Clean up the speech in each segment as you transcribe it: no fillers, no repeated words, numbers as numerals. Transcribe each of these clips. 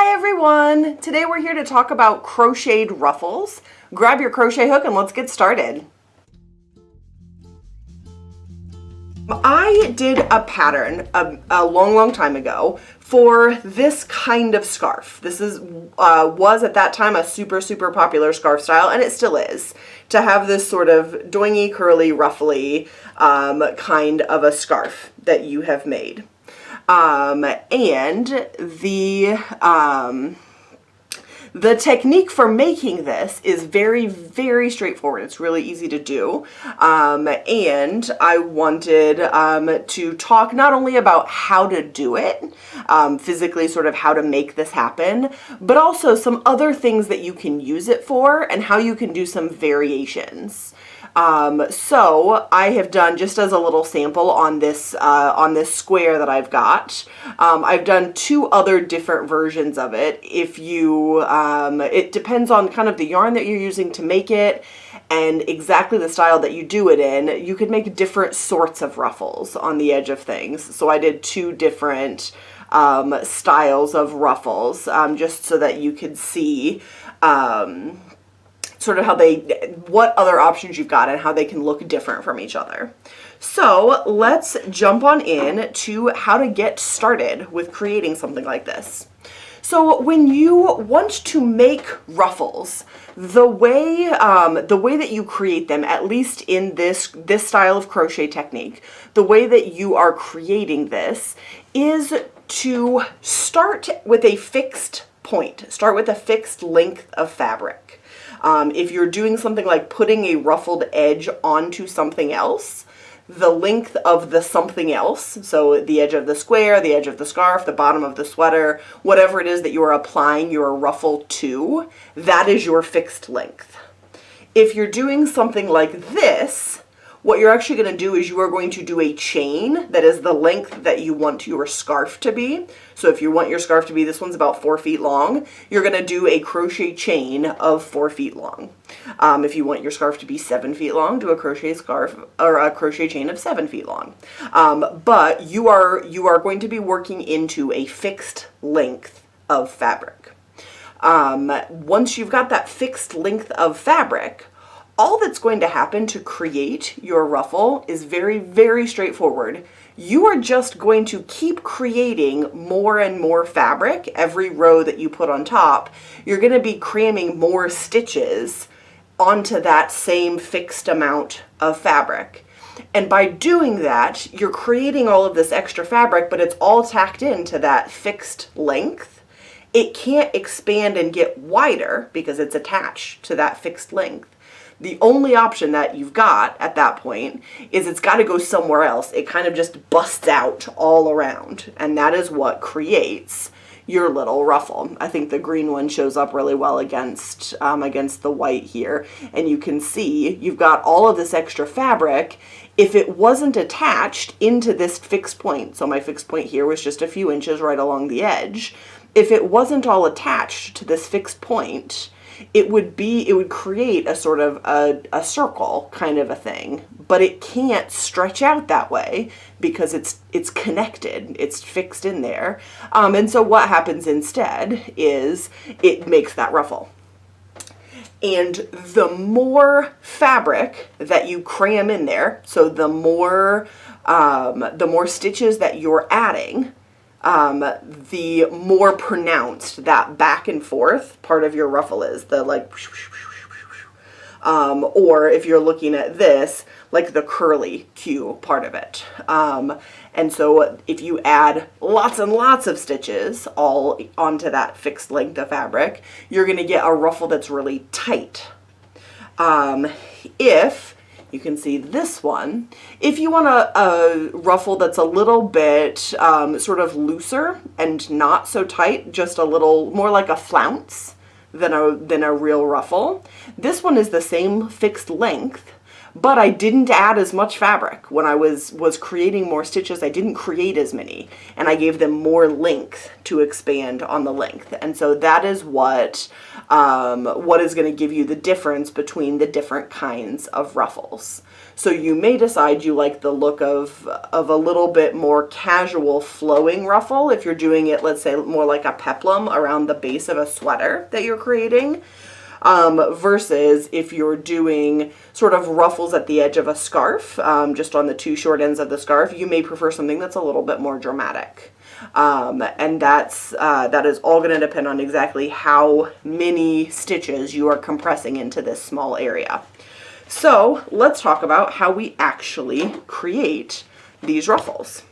Hi everyone! Today we're here to talk about crocheted ruffles. Grab your crochet hook and let's get started. I did a pattern a long time ago for this kind of scarf. This was at that time a super popular scarf style, and it still is, to have this sort of doingy, curly, ruffly kind of a scarf that you have made. And the technique for making this is very straightforward. It's really easy to do. And I wanted to talk not only about how to do it, physically sort of how to make this happen, but also some other things that you can use it for and how you can do some variations. So I have done, just as a little sample on this square that I've got, I've done two other different versions of it. If you, it depends on kind of the yarn that you're using to make it and exactly the style that you do it in. You could make different sorts of ruffles on the edge of things. So I did two different styles of ruffles, just so that you could see sort of what other options you've got and how they can look different from each other. So let's jump on in to how to get started with creating something like this. So when you want to make ruffles, the way that you create them, at least in this style of crochet technique, the way that you are creating this is to start with a fixed point. Start with a fixed length of fabric. If you're doing something like putting a ruffled edge onto something else, the length of the something else, so the edge of the square, the edge of the scarf, the bottom of the sweater, whatever it is that you are applying your ruffle to, that is your fixed length. If you're doing something like this, what you're actually going to do is you are going to do a chain that is the length that you want your scarf to be. So if you want your scarf to be, this one's about 4 feet long, you're going to do a crochet chain of 4 feet long. If you want your scarf to be 7 feet long, do a crochet scarf or a crochet chain of 7 feet long. But you are going to be working into a fixed length of fabric. Once you've got that fixed length of fabric, all that's going to happen to create your ruffle is very straightforward. You are just going to keep creating more and more fabric. Every row that you put on top, you're going to be cramming more stitches onto that same fixed amount of fabric. And by doing that, you're creating all of this extra fabric, but it's all tacked into that fixed length. It can't expand and get wider because it's attached to that fixed length. The only option that you've got at that point is it's got to go somewhere else. It kind of just busts out all around, and that is what creates your little ruffle. I think the green one shows up really well against the white here, and you can see you've got all of this extra fabric. If it wasn't attached into this fixed point, so my fixed point here was just a few inches right along the edge, if it wasn't all attached to this fixed point, it would create a sort of a circle kind of a thing, but it can't stretch out that way because it's connected, it's fixed in there. And so what happens instead is it makes that ruffle. And the more fabric that you cram in there, so the more stitches that you're adding, the more pronounced that back and forth part of your ruffle is. The like, or if you're looking at this, like the curly Q part of it. And so if you add lots and lots of stitches all onto that fixed length of fabric, you're going to get a ruffle that's really tight. If you can see this one, if you want a ruffle that's a little bit sort of looser and not so tight, just a little more like a flounce than a real ruffle, this one is the same fixed length, but I didn't add as much fabric. When I was creating more stitches, I didn't create as many, and I gave them more length to expand on the length. And so that is what is going to give you the difference between the different kinds of ruffles. So you may decide you like the look of a little bit more casual flowing ruffle if you're doing it, let's say, more like a peplum around the base of a sweater that you're creating. Versus if you're doing sort of ruffles at the edge of a scarf, just on the two short ends of the scarf, you may prefer something that's a little bit more dramatic. And that is all going to depend on exactly how many stitches you are compressing into this small area. So let's talk about how we actually create these ruffles.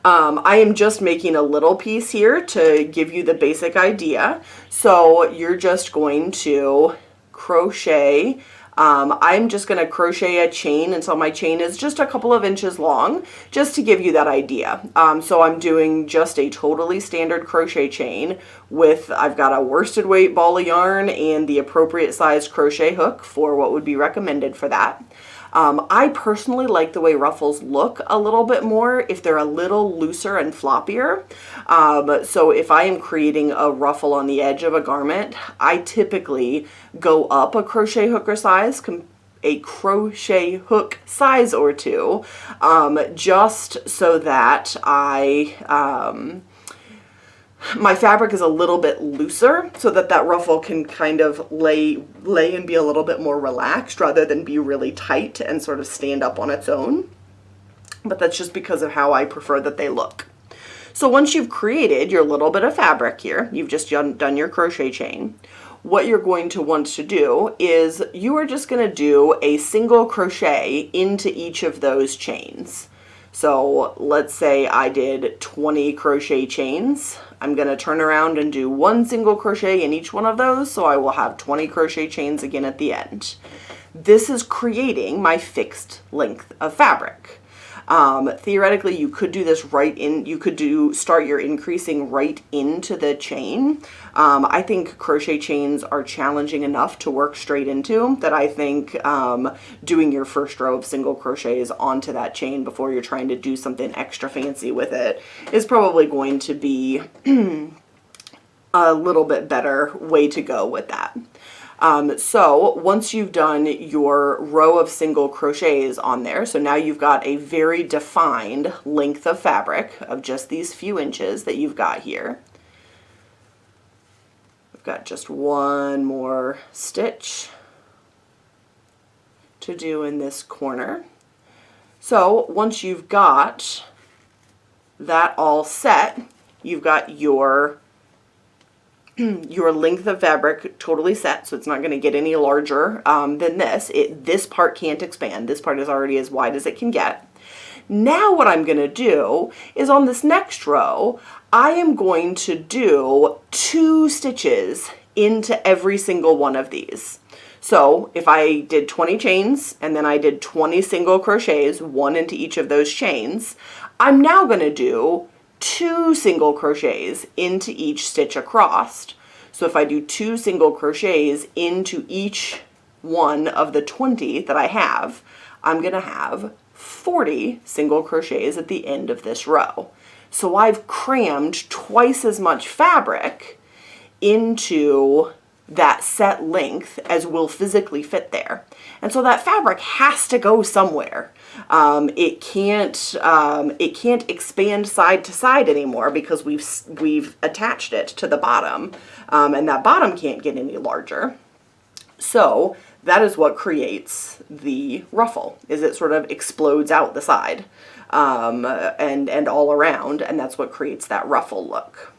I am just making a little piece here to give you the basic idea. So you're just going to crochet. I'm just going to crochet a chain until my chain is just a couple of inches long, just to give you that idea. So I'm doing just a totally standard crochet chain with, I've got a worsted weight ball of yarn and the appropriate sized crochet hook for what would be recommended for that. I personally like the way ruffles look a little bit more if they're a little looser and floppier. So if I am creating a ruffle on the edge of a garment, I typically go up a crochet hook size or two, just so that my fabric is a little bit looser, so that ruffle can kind of lay and be a little bit more relaxed rather than be really tight and sort of stand up on its own. But that's just because of how I prefer that they look. So once you've created your little bit of fabric here, you've just done your crochet chain, what you're going to want to do is you are just going to do a single crochet into each of those chains. So let's say I did 20 crochet chains. I'm going to turn around and do one single crochet in each one of those, so I will have 20 crochet chains again at the end. This is creating my fixed length of fabric. Theoretically, you could do this start your increasing right into the chain. I think crochet chains are challenging enough to work straight into that I think doing your first row of single crochets onto that chain before you're trying to do something extra fancy with it is probably going to be a little bit better way to go with that. So once you've done your row of single crochets on there, so now you've got a very defined length of fabric of just these few inches that you've got here. I've got just one more stitch to do in this corner. So once you've got that all set, you've got your length of fabric totally set, so it's not going to get any larger than this. This part can't expand. This part is already as wide as it can get. Now what I'm going to do is on this next row, I am going to do 2 stitches into every single one of these. So if I did 20 chains and then I did 20 single crochets, one into each of those chains, I'm now going to do 2 single crochets into each stitch across. So if I do 2 single crochets into each one of the 20 that I have, I'm going to have 40 single crochets at the end of this row. So I've crammed twice as much fabric into that set length as will physically fit there. And so that fabric has to go somewhere. It can't expand side to side anymore because we've attached it to the bottom, and that bottom can't get any larger. So that is what creates the ruffle, is it sort of explodes out the side and all around, and that's what creates that ruffle look.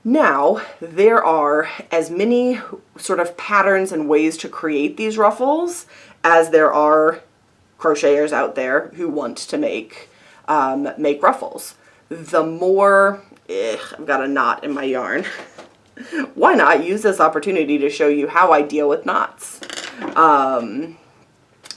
Now, there are as many sort of patterns and ways to create these ruffles as there are crocheters out there who want to make ruffles. The more, I've got a knot in my yarn. Why not use this opportunity to show you how I deal with knots?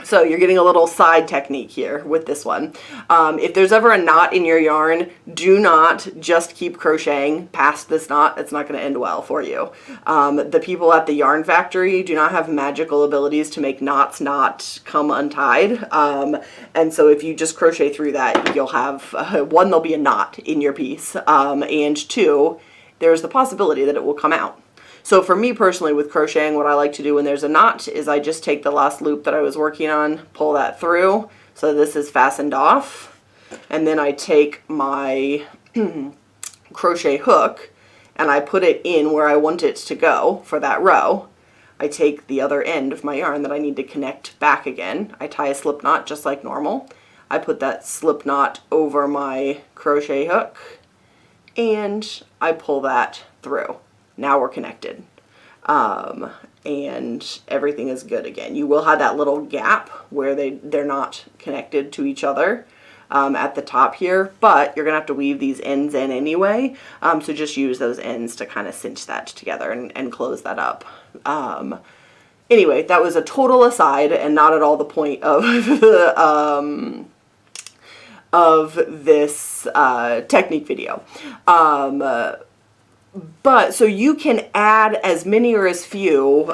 So you're getting a little side technique here with this one. If there's ever a knot in your yarn, do not just keep crocheting past this knot. It's not going to end well for you. The people at the yarn factory do not have magical abilities to make knots not come untied. And so if you just crochet through that, you'll have, one, there'll be a knot in your piece, and two, there's the possibility that it will come out. So for me personally with crocheting, what I like to do when there's a knot is I just take the last loop that I was working on, pull that through, so this is fastened off, and then I take my crochet hook and I put it in where I want it to go for that row. I take the other end of my yarn that I need to connect back again. I tie a slip knot just like normal. I put that slip knot over my crochet hook and I pull that through. Now we're connected, and everything is good again. You will have that little gap where they're not connected to each other at the top here, but you're gonna have to weave these ends in anyway, so just use those ends to kind of cinch that together and close that up. Anyway, that was a total aside and not at all the point of this technique video. But so you can add as many or as few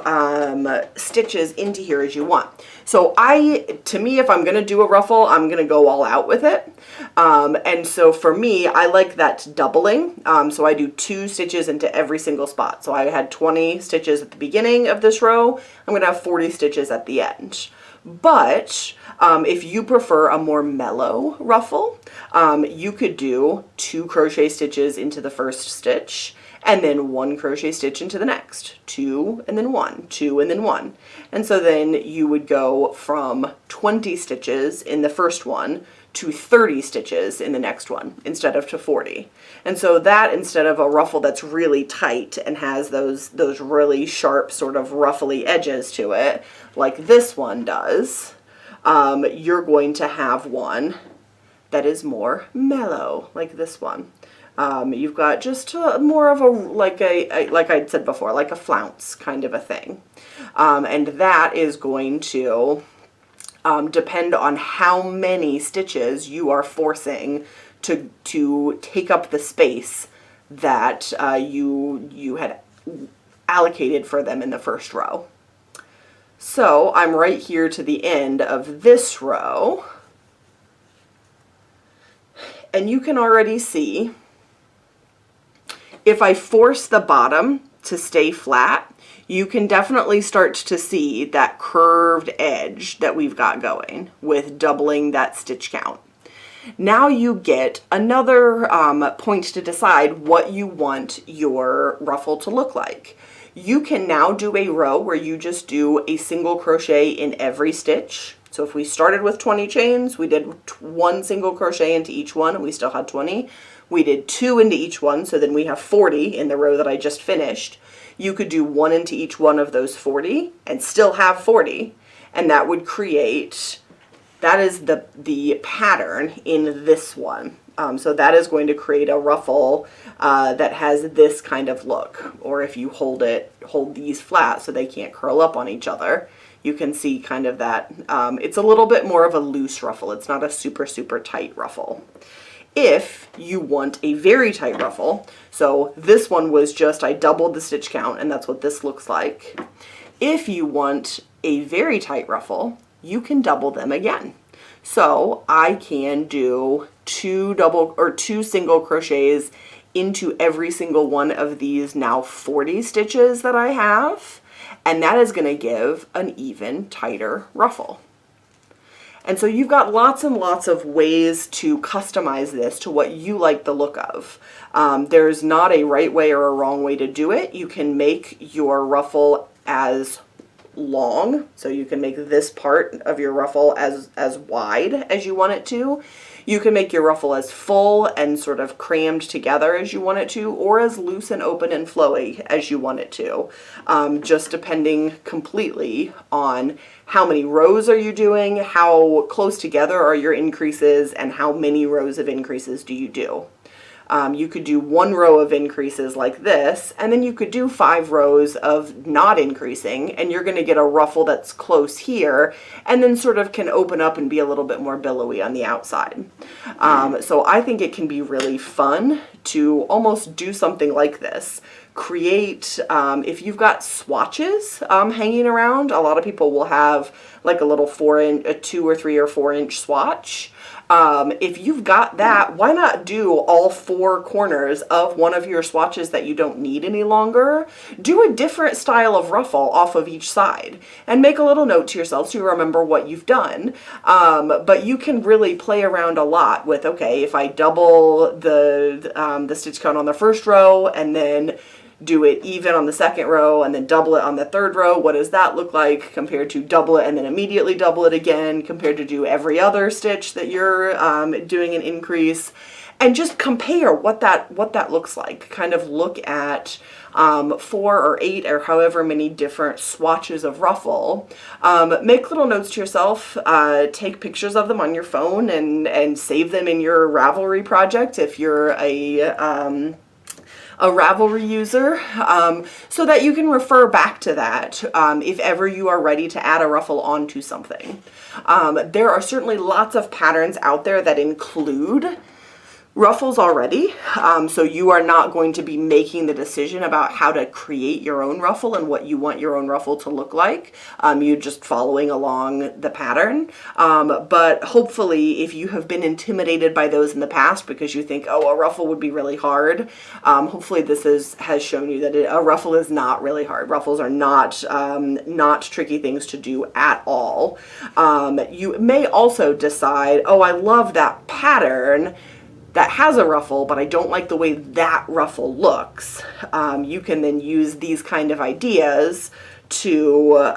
stitches into here as you want. So to me, if I'm going to do a ruffle, I'm going to go all out with it. And so for me, I like that doubling. So I do 2 stitches into every single spot. So I had 20 stitches at the beginning of this row. I'm going to have 40 stitches at the end. But if you prefer a more mellow ruffle, you could do 2 crochet stitches into the first stitch, and then 1 crochet stitch into the next, 2 and then 1, 2 and then 1. And so then you would go from 20 stitches in the first one to 30 stitches in the next one instead of to 40. And so that, instead of a ruffle that's really tight and has those really sharp sort of ruffly edges to it, like this one does, you're going to have one that is more mellow, like this one. You've got just more of a, like I said before, like a flounce kind of a thing. And that is going to depend on how many stitches you are forcing to take up the space that you had allocated for them in the first row. So I'm right here to the end of this row, and you can already see if I force the bottom to stay flat, you can definitely start to see that curved edge that we've got going with doubling that stitch count. Now you get another point to decide what you want your ruffle to look like. You can now do a row where you just do a single crochet in every stitch. So if we started with 20 chains, we did 1 single crochet into each one, and we still had 20. We did 2 into each one, so then we have 40 in the row that I just finished. You could do 1 into each one of those 40 and still have 40, and that would create, that is the pattern in this one. So that is going to create a ruffle that has this kind of look. Or if you hold these flat so they can't curl up on each other, you can see kind of that. It's a little bit more of a loose ruffle. It's not a super, super tight ruffle. If you want a very tight ruffle, so this one was just, I doubled the stitch count, and that's what this looks like. If you want a very tight ruffle, you can double them again. So I can do 2 single crochets into every single one of these now 40 stitches that I have, and that is going to give an even tighter ruffle. And so you've got lots and lots of ways to customize this to what you like the look of. There's not a right way or a wrong way to do it. You can make your ruffle as long, so you can make this part of your ruffle as wide as you want it to. You can make your ruffle as full and sort of crammed together as you want it to, or as loose and open and flowy as you want it to, just depending completely on how many rows are you doing, how close together are your increases, and how many rows of increases do you do. You could do 1 row of increases like this, and then you could do 5 rows of not increasing, and you're going to get a ruffle that's close here, and then sort of can open up and be a little bit more billowy on the outside. So I think it can be really fun to almost do something like this. Create, if you've got swatches hanging around, a lot of people will have like a little 2 or 3 or 4 inch swatch. If you've got that, why not do all 4 corners of one of your swatches that you don't need any longer? Do a different style of ruffle off of each side and make a little note to yourself so you remember what you've done. But you can really play around a lot with, okay, if I double the stitch count on the first row and then do it even on the second row and then double it on the third row, what does that look like compared to double it and then immediately double it again, compared to do every other stitch that you're doing an increase, and just compare what that looks like. Kind of look at 4 or 8 or however many different swatches of ruffle. Make little notes to yourself, take pictures of them on your phone and save them in your Ravelry project if you're a Ravelry user, so that you can refer back to that if ever you are ready to add a ruffle onto something. There are certainly lots of patterns out there that include ruffles already, so you are not going to be making the decision about how to create your own ruffle and what you want your own ruffle to look like. You're just following along the pattern, but hopefully if you have been intimidated by those in the past because you think, oh, a ruffle would be really hard, hopefully this has shown you that a ruffle is not really hard. Ruffles are not tricky things to do at all. You may also decide, oh, I love that pattern that has a ruffle, but I don't like the way that ruffle looks. You can then use these kind of ideas to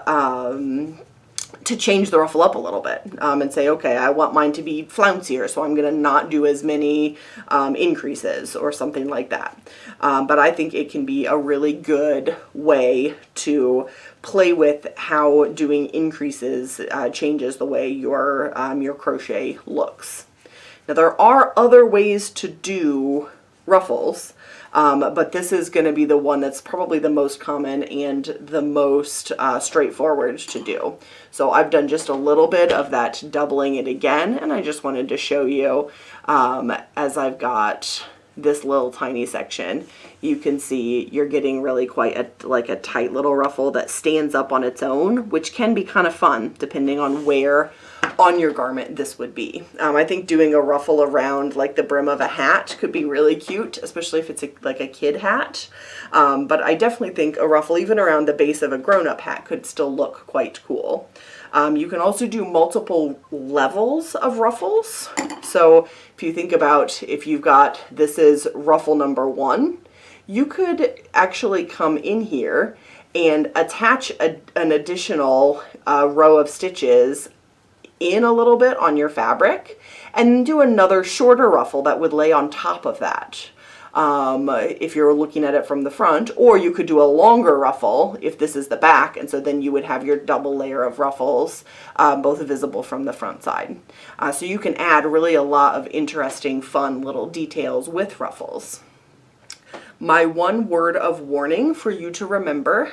change the ruffle up a little bit, and say, okay, I want mine to be flouncier, so I'm going to not do as many increases or something like that. But I think it can be a really good way to play with how doing increases changes the way your crochet looks. Now there are other ways to do ruffles, but this is going to be the one that's probably the most common and the most straightforward to do. So I've done just a little bit of that doubling it again, and I just wanted to show you as I've got this little tiny section, you can see you're getting really quite a tight little ruffle that stands up on its own, which can be kind of fun depending on where on your garment this would be. I think doing a ruffle around like the brim of a hat could be really cute, especially if it's like a kid hat. But I definitely think a ruffle even around the base of a grown-up hat could still look quite cool. You can also do multiple levels of ruffles. So if you think about, if you've got, this is ruffle number 1, you could actually come in here and attach an additional row of stitches in a little bit on your fabric and do another shorter ruffle that would lay on top of that. If you're looking at it from the front, or you could do a longer ruffle if this is the back, and so then you would have your double layer of ruffles both visible from the front side. So you can add really a lot of interesting, fun little details with ruffles. My one word of warning for you to remember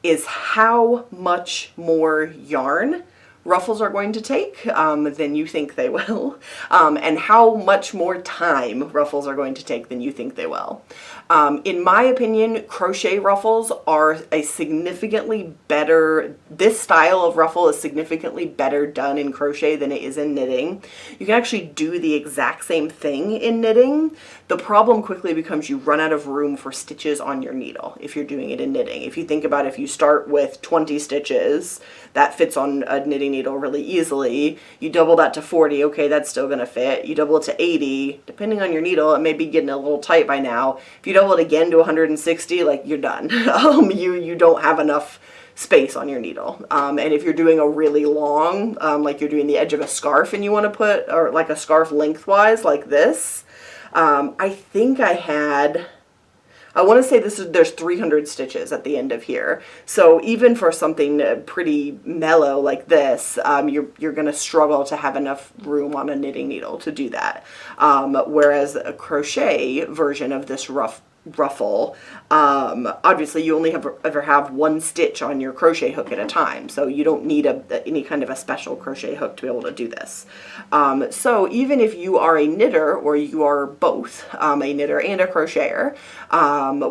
is how much more yarn ruffles are going to take than you think they will, and how much more time ruffles are going to take than you think they will. In my opinion, crochet ruffles are a significantly better, this style of ruffle is significantly better done in crochet than it is in knitting. You can actually do the exact same thing in knitting. The problem quickly becomes you run out of room for stitches on your needle if you're doing it in knitting. If you think about if you start with 20 stitches, that fits on a knitting needle really easily. You double that to 40, okay, that's still gonna fit. You double it to 80, depending on your needle, it may be getting a little tight by now. If you double it again to 160, like, you're done. You don't have enough space on your needle. And if you're doing a really long, like you're doing the edge of a scarf and you want to put, or like a scarf lengthwise like this, I think I I want to say there's 300 stitches at the end of here. So even for something pretty mellow like this, you're going to struggle to have enough room on a knitting needle to do that. Whereas a crochet version of this ruffle, obviously you only ever have one stitch on your crochet hook at a time, so you don't need any kind of a special crochet hook to be able to do this. So even if you are a knitter, or you are both a knitter and a crocheter,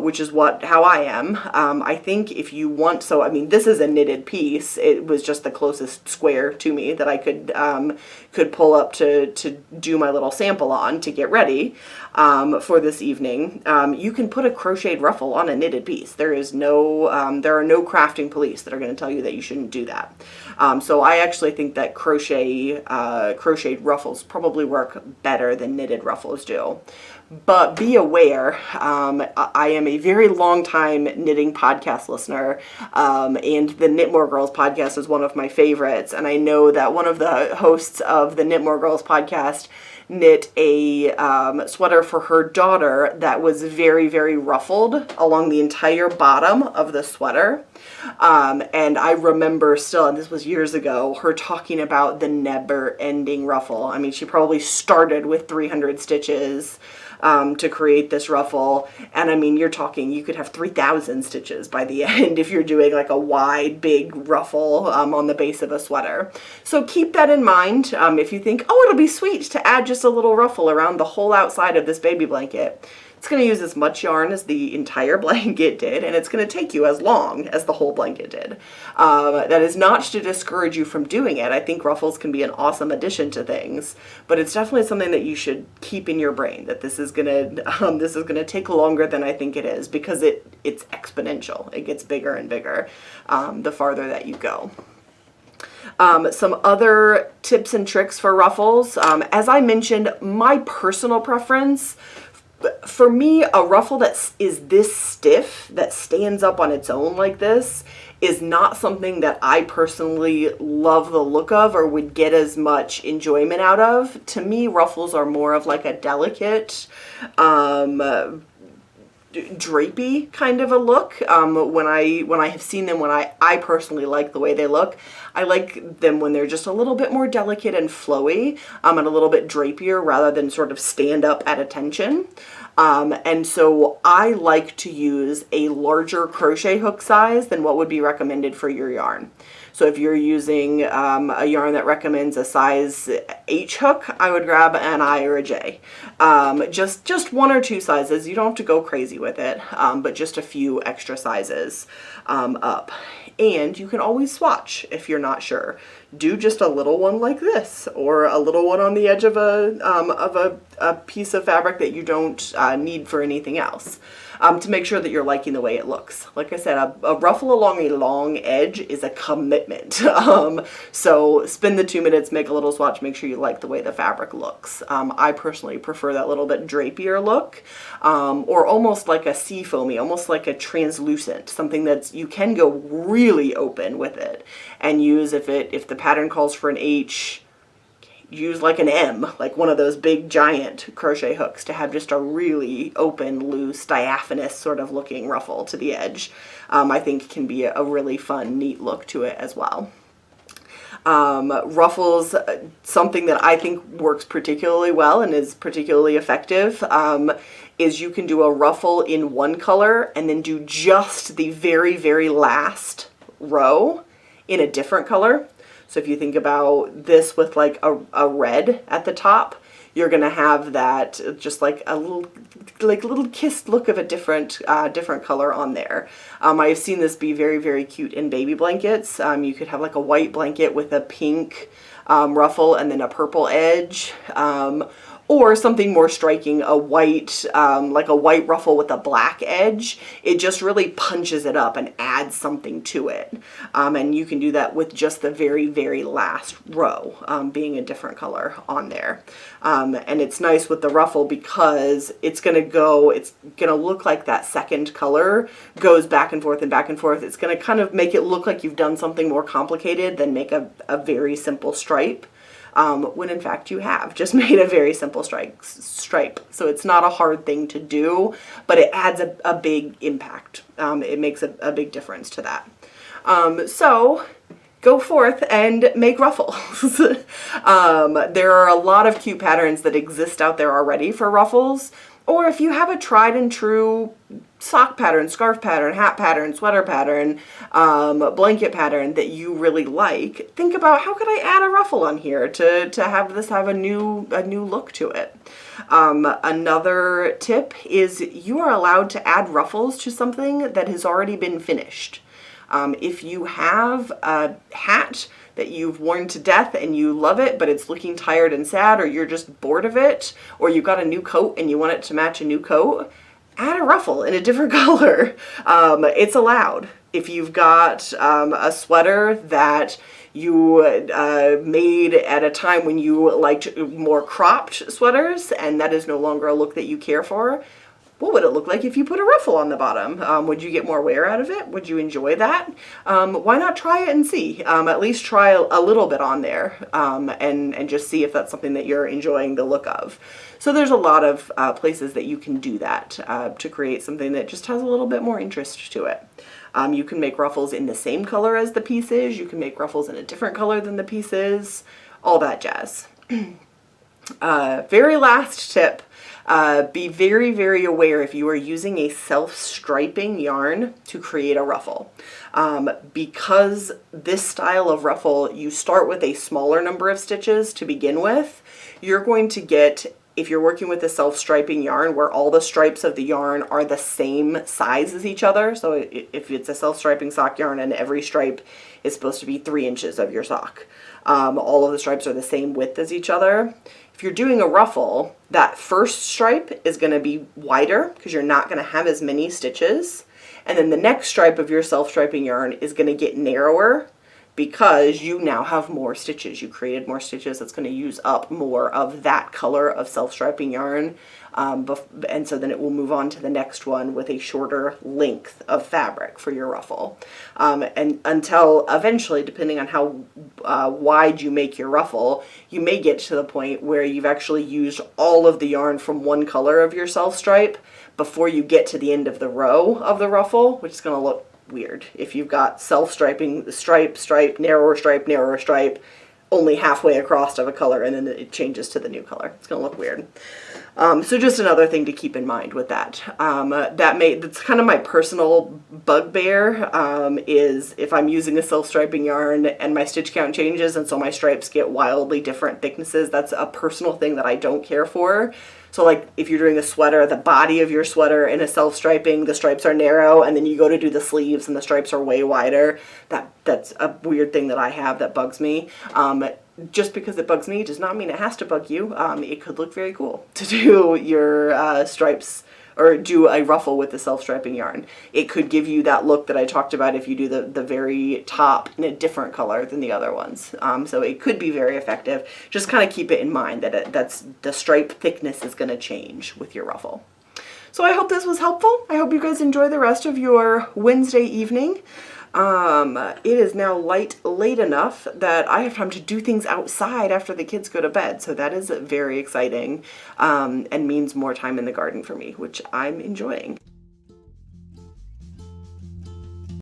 which is how I am, I think if you want, so I mean this is a knitted piece, it was just the closest square to me that I could pull up to do my little sample on to get ready for this evening. You can put a crocheted ruffle on a knitted piece. There are no crafting police that are going to tell you that you shouldn't do that. So I actually think that crocheted ruffles probably work better than knitted ruffles do. But be aware, I am a very long time knitting podcast listener, and the Knit More Girls podcast is one of my favorites. And I know that one of the hosts of the Knit More Girls podcast knit a sweater for her daughter that was very, very ruffled along the entire bottom of the sweater. And I remember still, and this was years ago, her talking about the never-ending ruffle. I mean, she probably started with 300 stitches to create this ruffle, and I mean, you're talking, you could have 3,000 stitches by the end if you're doing like a wide, big ruffle on the base of a sweater. So keep that in mind. If you think, oh, it'll be sweet to add just a little ruffle around the whole outside of this baby blanket, it's going to use as much yarn as the entire blanket did, and it's going to take you as long as the whole blanket did. That is not to discourage you from doing it. I think ruffles can be an awesome addition to things, but it's definitely something that you should keep in your brain, that this is going to take longer than I think it is, because it's exponential. It gets bigger and bigger the farther that you go. Some other tips and tricks for ruffles. As I mentioned, my personal preference, for me, a ruffle that is this stiff, that stands up on its own like this, is not something that I personally love the look of or would get as much enjoyment out of. To me, ruffles are more of like a delicate, drapey kind of a look. When I have seen them, when I personally like the way they look, I like them when they're just a little bit more delicate and flowy, and a little bit drapier rather than sort of stand up at attention. And so I like to use a larger crochet hook size than what would be recommended for your yarn. So if you're using a yarn that recommends a size H hook, I would grab an I or a J. Just one or two sizes. You don't have to go crazy with it, but just a few extra sizes up. And you can always swatch if you're not sure. Do just a little one like this, or a little one on the edge of a piece of fabric that you don't need for anything else, to make sure that you're liking the way it looks. Like I said, a ruffle along a long edge is a commitment. So spend the 2 minutes, make a little swatch, make sure you like the way the fabric looks. I personally prefer that little bit drapier look, or almost like a sea foamy, almost like a translucent, something that's, you can go really open with it and use, if the pattern calls for an H, use like an M, like one of those big giant crochet hooks to have just a really open, loose, diaphanous sort of looking ruffle to the edge. I think can be a really fun, neat look to it as well. Ruffles, something that I think works particularly well and is particularly effective, is you can do a ruffle in one color and then do just the very, very last row in a different color. So if you think about this with like a red at the top, you're gonna have that just like a little kissed look of a different color on there. I've seen this be very, very cute in baby blankets. You could have like a white blanket with a pink ruffle and then a purple edge. Or something more striking, a white, like a white ruffle with a black edge. It just really punches it up and adds something to it. And you can do that with just the very, very last row being a different color on there. And it's nice with the ruffle because it's gonna look like that second color goes back and forth and back and forth. It's gonna kind of make it look like you've done something more complicated than make a very simple stripe. when in fact you have just made a very simple stripe. So it's not a hard thing to do, but it adds a big impact. It makes a big difference to that. So go forth and make ruffles. There are a lot of cute patterns that exist out there already for ruffles. Or if you have a tried and true sock pattern, scarf pattern, hat pattern, sweater pattern, blanket pattern that you really like, think about how could I add a ruffle on here to have this have a new look to it. Another tip is you are allowed to add ruffles to something that has already been finished. If you have a hat that you've worn to death and you love it, but it's looking tired and sad, or you're just bored of it, or you've got a new coat and you want it to match a new coat, add a ruffle in a different color. It's allowed. If you've got a sweater that you made at a time when you liked more cropped sweaters and that is no longer a look that you care for, what would it look like if you put a ruffle on the bottom? Would you get more wear out of it? Would you enjoy that? Why not try it and see? At least try a little bit on there and just see if that's something that you're enjoying the look of. So there's a lot of places that you can do that to create something that just has a little bit more interest to it. You can make ruffles in the same color as the pieces. You can make ruffles in a different color than the pieces. All that jazz. Very last tip. Be very, very aware if you are using a self-striping yarn to create a ruffle. Because this style of ruffle, you start with a smaller number of stitches to begin with, you're going to get, if you're working with a self-striping yarn where all the stripes of the yarn are the same size as each other, so if it's a self-striping sock yarn and every stripe is supposed to be 3 inches of your sock, all of the stripes are the same width as each other. If you're doing a ruffle, that first stripe is going to be wider because you're not going to have as many stitches. And then the next stripe of your self-striping yarn is going to get narrower because you now have more stitches. You created more stitches. That's going to use up more of that color of self-striping yarn. And so then it will move on to the next one with a shorter length of fabric for your ruffle. And until eventually, depending on how wide you make your ruffle, you may get to the point where you've actually used all of the yarn from one color of your self-stripe before you get to the end of the row of the ruffle, which is going to look weird. If you've got self-striping, stripe, narrower stripe, only halfway across of a color, and then it changes to the new color. It's going to look weird. So just another thing to keep in mind with that. That's kind of my personal bugbear, is if I'm using a self-striping yarn and my stitch count changes and so my stripes get wildly different thicknesses, that's a personal thing that I don't care for. So like if you're doing a sweater, the body of your sweater in a self-striping, the stripes are narrow, and then you go to do the sleeves and the stripes are way wider. That's a weird thing that I have that bugs me. Just because it bugs me does not mean it has to bug you. It could look very cool to do your stripes or do a ruffle with the self-striping yarn. It could give you that look that I talked about if you do the very top in a different color than the other ones. So it could be very effective. Just kind of keep it in mind that that's the stripe thickness is going to change with your ruffle. So I hope this was helpful. I hope you guys enjoy the rest of your Wednesday evening. It is now late enough that I have time to do things outside after the kids go to bed, so that is very exciting, and means more time in the garden for me, which I'm enjoying.